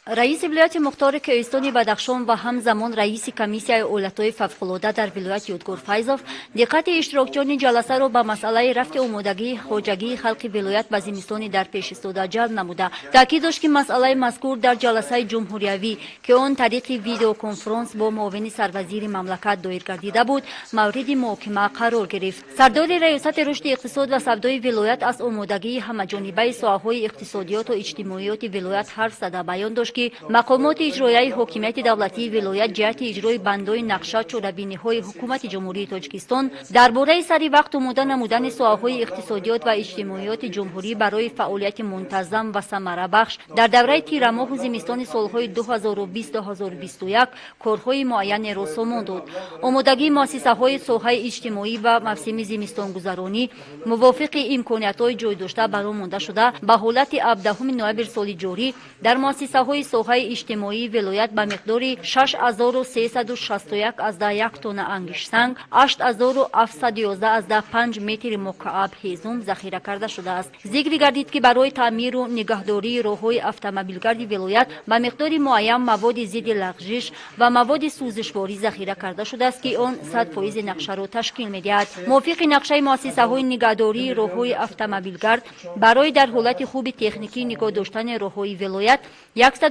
رئیس ولایت مختار کوهستان بدخشان و همزمان رئیس کمیسیای اولتای فوق‌العاده در ولایت یودگور فیضوف دقت اشتراکچیان جلسه را به مسئله رفع آمادگی خواجگی خلق ولایت به زمستان در پیش استاده جلب نموده تاکید داشت که مسئله مذکور در جلسه جمهوریوی که آن طریق ویدیو کنفرانس با معاون سروزیر مملکت دایر گردیده بود مورد محاکمه قرار گرفت. سردار ریاست رشد اقتصاد و سودای ولایت از آمادگی همه‌جانبه ساحه‌های اقتصادیات و اجتماعیات ولایت حرف زده بیان داشت که مقامات اجرایی حکومت دولتی ولایت جهت اجرای بندهای نقشه چاره‌بینی‌های حکومت جمهوری تاجیکستان درباره سری وقت آماده نمودن ساحه‌های اقتصادیات و اجتماعیات جمهوری برای فعالیت منتظم و ثمره بخش در دوره تیر ماه و زمستان سال‌های 2020-2021 کارهای معین را سامان داد. آمادگی مؤسسه‌های ساحه اجتماعی و موسم زمستان گذرانی موافق امکانیت‌های جای داشته برآمده شده به حالت 17 نوامبر سال جاری در مؤسسه‌های ساحه اجتماعی ولایت به مقدار 6361.1 تن انگشت سنگ 8711.5 متر مکعب هیزم ذخیره کرده شده است. ذکر گردید که برای تعمیر و نگهداری راه‌های اتومبیلگرد ولایت به مقدار معین مواد ضد لغزش و مواد سوزشواری ذخیره کرده شده است که آن 100% نقشه را تشکیل می‌دهد. موافق نقشه مؤسسه‌های نگهداری راه‌های اتومبیلگرد برای در حالت خوب تکنیکی نگاه داشتن راه‌های ولایت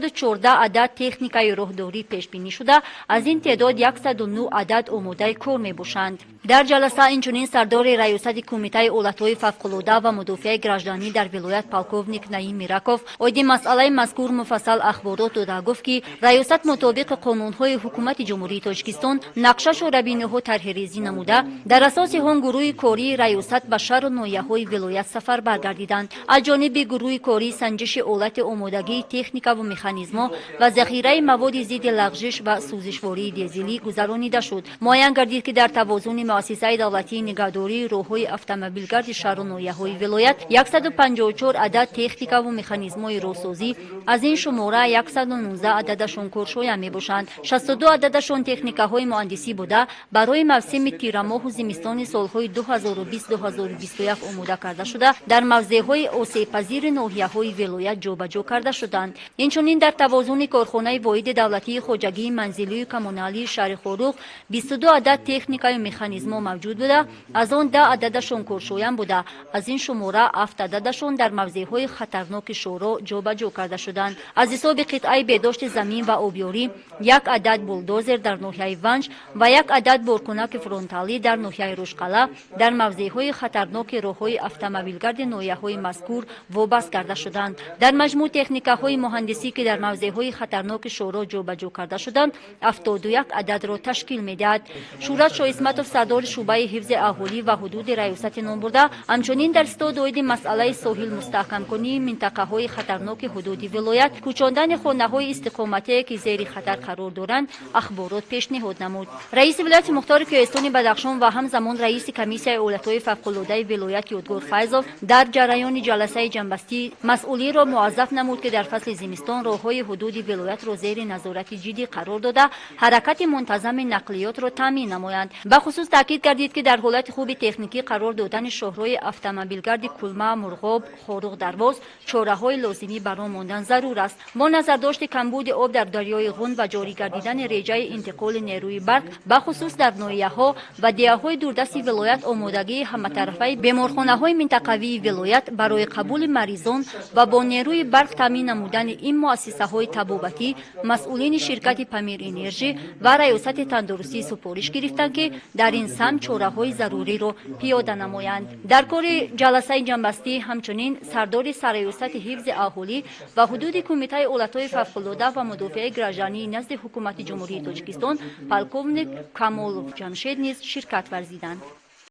114 عدد تکنیکای راهداری پیش بینی شده، از این تعداد 109 عدد آماده کار میباشند. در جلسه اینچنین سردار ریاست کمیته اولتای فوق‌العاده و مدافع گراجدانی در ولایت پالکوونیک نعیم میرکوف اویدی مسئله مذکور مفصل اخبارات داده گفت که ریاست مطابق قانون‌های حکومت جمهوری تاجیکستان نقشه شورابینی‌ها طرح‌ریزی نموده در اساس آن گروه کاری ریاست به شهر و ناحیه‌های ولایت سفر برگردیدند. از جانب گروه کاری سنجش حالت آمادگی تکنیک و مکانیزم‌ها و ذخیره مواد ضد لغزش و سوزشواری دیزلی گذرانیده شد. معین گردید که در توازن مؤسسه دولتی نگهداری راه‌های اتومبیلگرد شهر و ناحیه‌های ولایت 154 عدد تکنیک و مکانیزم‌های راهسازی، از این شماره 119 عددشان کارشایان میباشند. 62 عددشان تکنیک‌های مهندسی بوده برای موسم تیر ماه و زمستان سال‌های 2020-2021 آماده کرده شده در موضع‌های آسیب‌پذیر ناحیه‌های ولایت جابجا کرده شدند. اینچنین در توازن کارخانه واحد دولتی خواجگی منزلی و کمونالی شهر خاروق 22 عدد تکنیکای مکانیزم موجود بوده، از آن 10 عددشان کارشایان بوده، از این شماره 7 عددشان در موضع‌های خطرناک شورا جابجا کرده شدند. از حساب قطعه بهداشت زمین و آبیاری 1 عدد بولدوزر در ناحیه ونج و 1 عدد بارکنک فرونتالی در ناحیه روشقلا در موضع‌های خطرناک راه‌های اتومبیلگرد ناحیه‌های مذکور وابسته کرده شدند. در مجموع تکنیک‌های مهندسی که در موضع‌های خطرناک شورا جابجا کرده شدند 71 عدد را تشکیل می‌دهد. شورا شاه اسمتوف سردار شعبه حفظ اهالی و حدود ریاست نام برده همچنین در استاد مسئله ساحل مستحکم کنی منطقه‌های خطرناک حدود ولایت کوچاندن خانه‌های استقامتی که زیر خطر قرار دارند اخبارات پیشنهاد نمود. رئیس ولایت مختار کوهستان بدخشان و همزمان رئیس کمیسیای اولتای فوق‌العاده ولایت یودگور فیضوف در جریان جلسه جنبستی مسئولی را موظف نمود که در فصل زمستان راه‌های حدود ولایت را زیر نظارت جدی قرار داده حرکت منتظم نقلیات را تامین نمایند. به خصوص تاکید کردید که در حالت خوب تکنیکی قرار دادن شاهراه اتومبیلگرد کلمه مرغاب خاروق درواز چاره‌های لازمی برای ماندن ضرور است. با نظرداشت کمبود آب در دریای غون و جاری گردیدن رجای انتقال نیروی برق به خصوص در ناحیه‌ها و دیهه‌های دوردست ولایت آمادگی همه‌طرفه بیمارخانه‌های منطقوی ولایت برای قبول مریضان و با نیروی برق تامین نمودن این مؤسسه‌های طبابتی مسئولین شرکت پامیر انرژی و ریاست تندرستی سفارش گرفتند که در این سمت چاره‌های ضروری را پیاده نمایند. در کار جلسه جنبستی همچنین سردار سرریاست حفظ اهالی و حدود کمیته اولتای فوق‌العاده و مدافع گراجدانی نزد حکومت جمهوری تاجیکستان پالکوونیک کامولوف جمشید نیز شرکت ورزیدند.